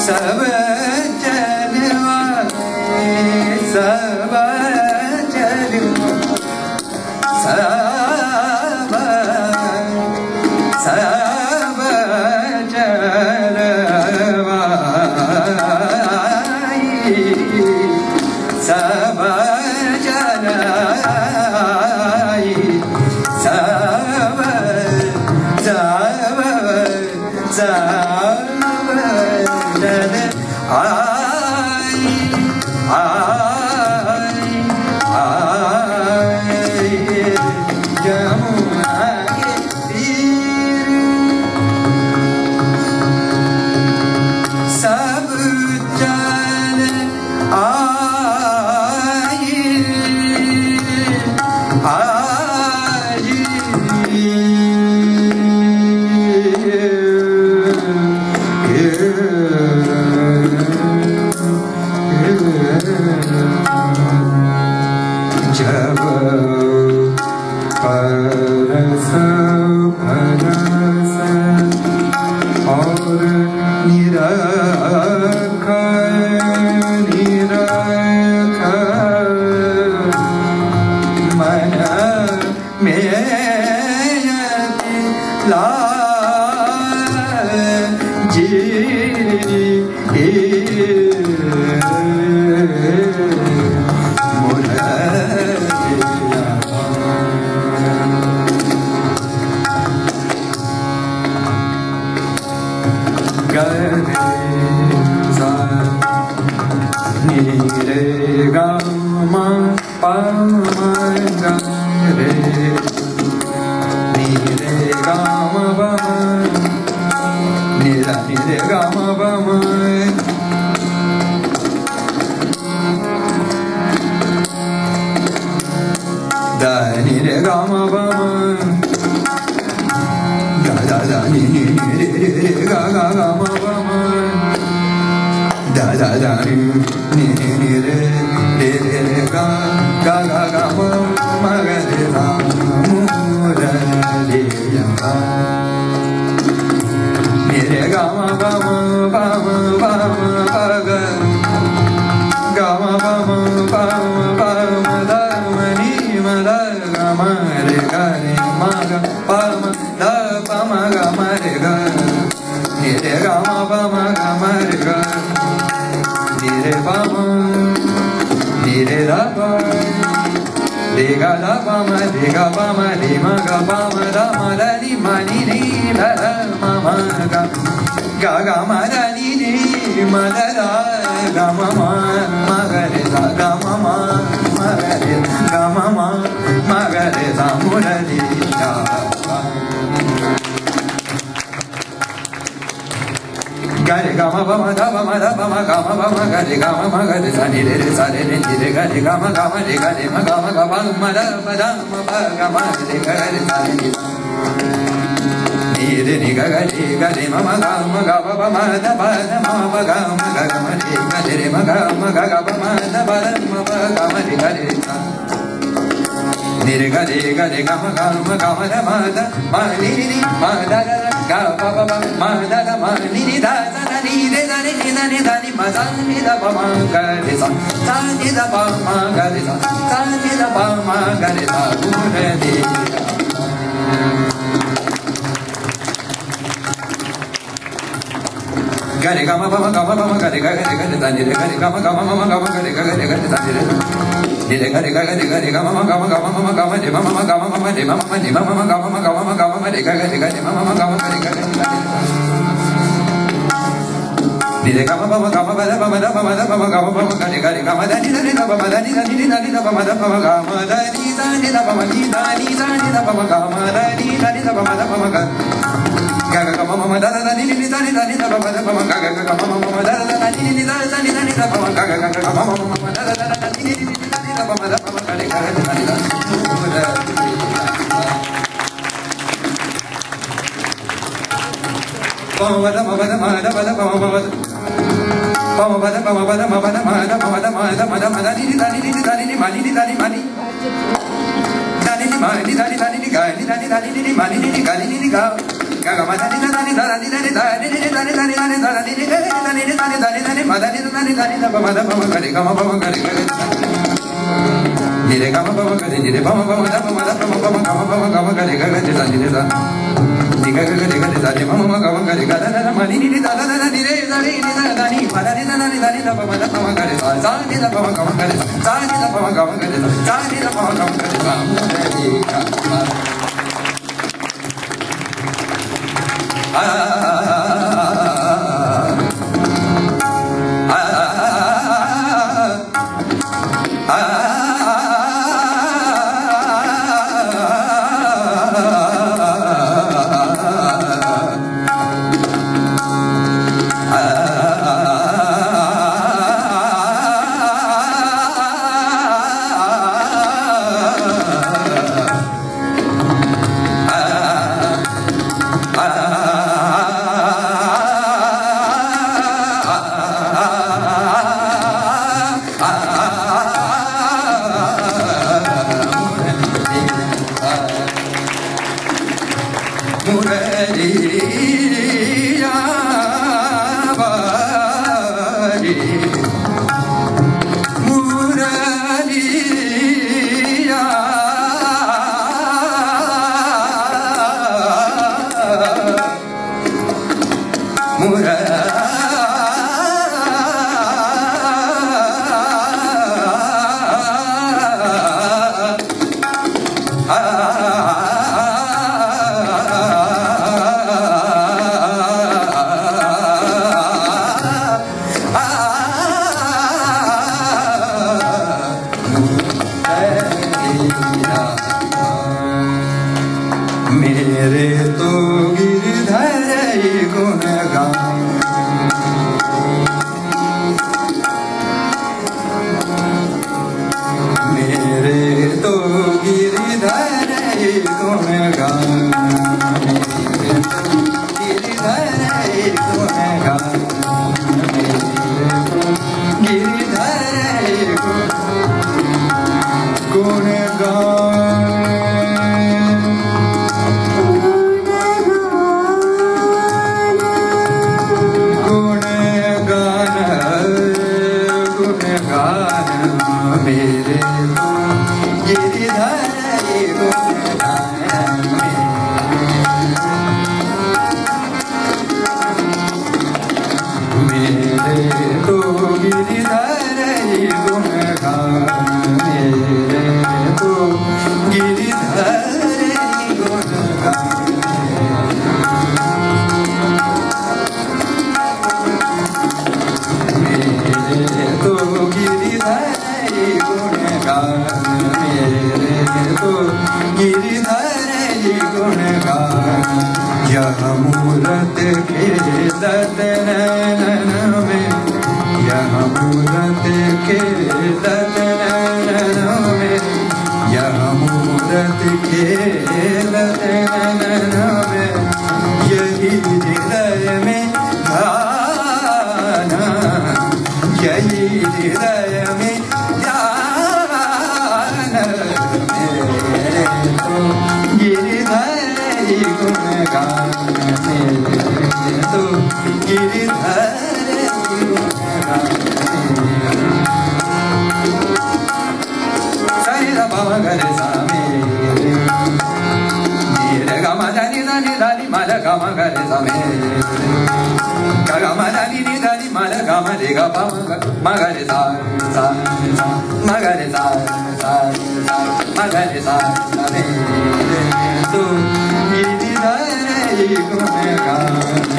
सब चलवा सब चलवा सब सब चलवा सब चलाई सब सब सब चल आई आई आई जमुना के तीर सब चल आई आई जब परस परस और निरख निरख मन में लाजी रे गा मा पा मा गा रे नी रे गा मा पा नी रे गा मा पा मा दा नी रे गा मा पा मा गा दा दा नी रे गा गा गा मा पा मा da da da ni ni ni re re re ga ga ga ga ma ma ga re sa mu ra re ya ga ni re ga ma ba ma ba ma ba ma ba ga ga ma ba ma ba ma ba ma da ma ni ma da ga ma re ga ni ma ga pa ma da pa ma ga ma re ga ni re ga ma ba ma ga ma re ga Nire bama, nire da ba, lega da bama, lega bama, lima ga bama, da ma da ni ma ni ni da da ma ma ga, ga ga ma da ni ni ma da da, ga ma ma ga re da, ga ma ma ga re, ga ma ga re da mu da ni da. Gare gama bama da bama ga ma gare gama ma gare sa ni re sa re ni re gare gama gama re gare ma gama ga ba ma da ma ba ga ma re gare sa ni re ni ga gare ma ga ba ma da ba ma ga ma ga ma re gare ma ga ba ma da ba ga ma re gare sa ni re gare ga ma da ma ni ma da ga ba ma da ma ni da da ni re da ni da ni ma da ni da ba ma ga re sa da ni da ba ma ga re sa da ni da ba ma ga re sa gu re ni gare ga ma ba ma gare ga da ni re gare ga ma ga gare ga da ni re ni re gare ga ma de ma de ma de ma de ga re ga ma gare ga ni re ga ma ba da ba da ba gare ga ma da ni da ba da ni da ba ma da ba ga ma da ni da ba ma ni da ba ma ga ma da ni da ba ma da ba ma ga ga ga ma da da ni da ba ma da ba ma ga ga ma da da ni da ba ma ga ga ma da da ni da ba ma da ba ma ga ga ni da ba ma da ma da ma da ba da ba ma ba da Giri